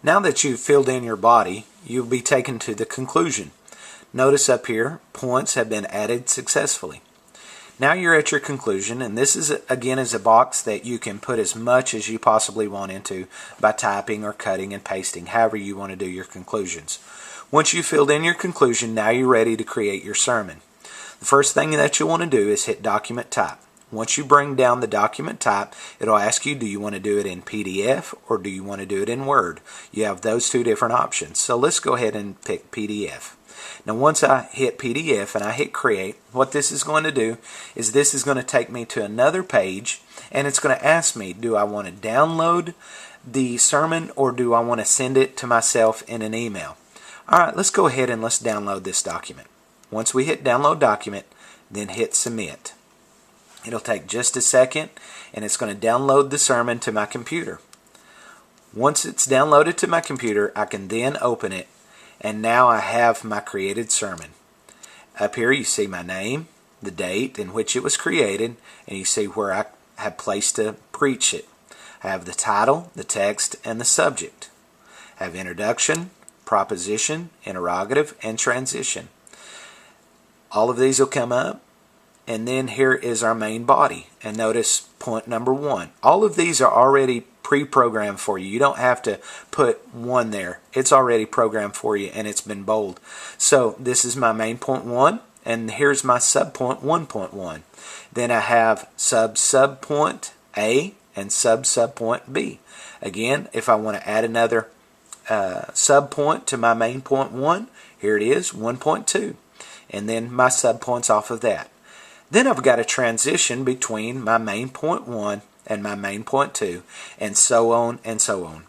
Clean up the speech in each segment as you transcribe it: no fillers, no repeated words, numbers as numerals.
Now that you've filled in your body, you'll be taken to the conclusion. Notice up here, points have been added successfully. Now you're at your conclusion, and this is again is a box that you can put as much as you possibly want into by typing or cutting and pasting, however you want to do your conclusions. Once you've filled in your conclusion, now you're ready to create your sermon. The first thing that you'll want to do is hit document type. Once you bring down the document type, it'll ask you, do you want to do it in PDF or do you want to do it in Word? You have those two different options. So let's go ahead and pick PDF. Now once I hit PDF and I hit create, what this is going to do is this is going to take me to another page, and it's going to ask me, do I want to download the sermon or do I want to send it to myself in an email? Alright, let's go ahead and let's download this document. Once we hit download document, then hit submit. It'll take just a second, and it's going to download the sermon to my computer. Once it's downloaded to my computer, I can then open it, and now I have my created sermon. Up here you see my name, the date in which it was created, and you see where I have placed to preach it. I have the title, the text, and the subject. I have introduction, proposition, interrogative, and transition. All of these will come up, and then here is our main body. And notice point number 1. All of these are already pre-programmed for you. You don't have to put 1 there. It's already programmed for you, and it's been bold. So this is my main point 1, and here's my sub point 1.1. Then I have sub point A and sub point B. Again, if I want to add another sub point to my main point 1, here it is, 1.2. And then my sub points off of that. Then I've got a transition between my main point 1 and my main point 2, and so on,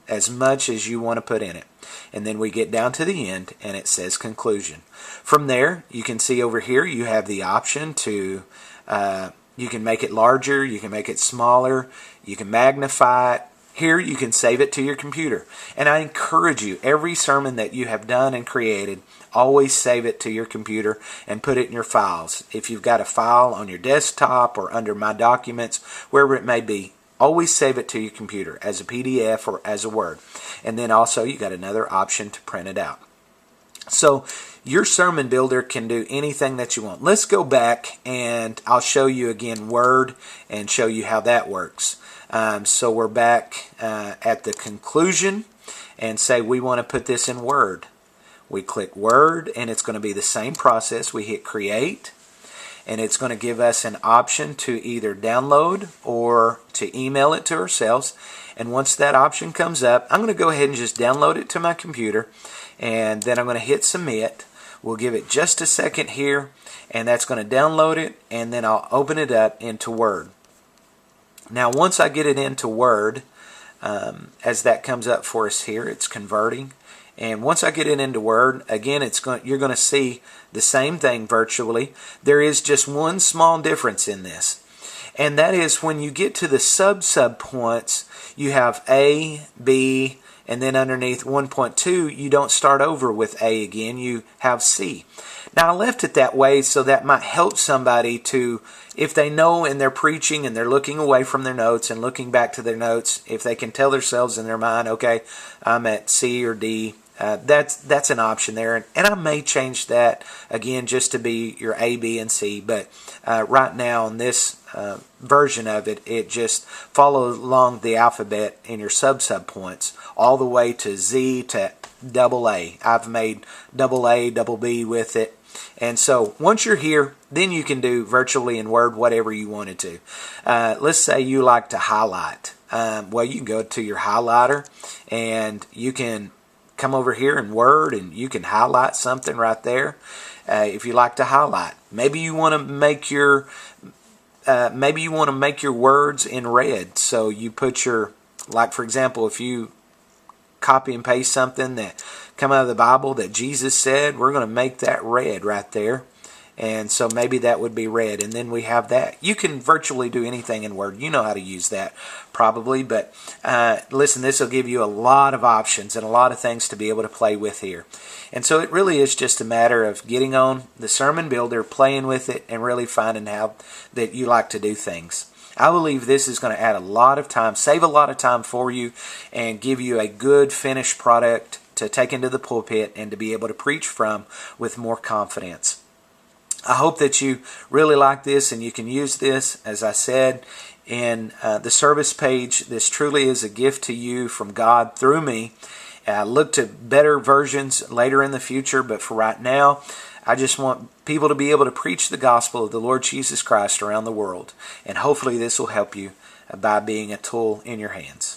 as much as you want to put in it. And then we get down to the end, and it says conclusion. From there, you can see over here, you have the option to, you can make it larger, you can make it smaller, you can magnify it. Here you can save it to your computer. And I encourage you, every sermon that you have done and created, always save it to your computer and put it in your files. If you've got a file on your desktop or under My Documents, wherever it may be, always save it to your computer as a PDF or as a Word. And then also you got another option to print it out. So your sermon builder can do anything that you want. Let's go back and I'll show you again Word and show you how that works. So we're back at the conclusion and say we want to put this in Word. We click Word, and it's going to be the same process. We hit create, and it's going to give us an option to either download or to email it to ourselves. And once that option comes up, I'm going to go ahead and just download it to my computer, and then I'm going to hit submit. We'll give it just a second here, and that's going to download it, and then I'll open it up into Word. Now once I get it into Word, as that comes up for us here, it's converting. And once I get it into Word, again, you're going to see the same thing virtually. There is just one small difference in this. And that is when you get to the sub points, you have A, B, and then underneath 1.2, you don't start over with A again, you have C. Now I left it that way so that might help somebody to, if they know and they're preaching and they're looking away from their notes and looking back to their notes, if they can tell themselves in their mind, okay, I'm at C or D, that's an option there, and I may change that again just to be your A, B, and C. But right now in this version of it, it just follows along the alphabet in your sub points all the way to Z to double A. I've made double A, double B with it, and so once you're here, then you can do virtually in Word whatever you wanted to. Let's say you like to highlight. Well, you can go to your highlighter, and you can come over here in Word and you can highlight something right there. If you like to highlight, maybe you want to make your words in red. So you put your, like for example, if you copy and paste something that come out of the Bible that Jesus said, we're going to make that red right there. And so maybe that would be red, and then we have that. You can virtually do anything in Word. You know how to use that probably, but listen, this will give you a lot of options and a lot of things to be able to play with here. And so it really is just a matter of getting on the Sermon Builder, playing with it, and really finding how that you like to do things. I believe this is going to add a lot of time, save a lot of time for you, and give you a good finished product to take into the pulpit and to be able to preach from with more confidence. I hope that you really like this and you can use this, as I said, in the service page. This truly is a gift to you from God through me. Look to better versions later in the future, but for right now, I just want people to be able to preach the gospel of the Lord Jesus Christ around the world. And hopefully this will help you by being a tool in your hands.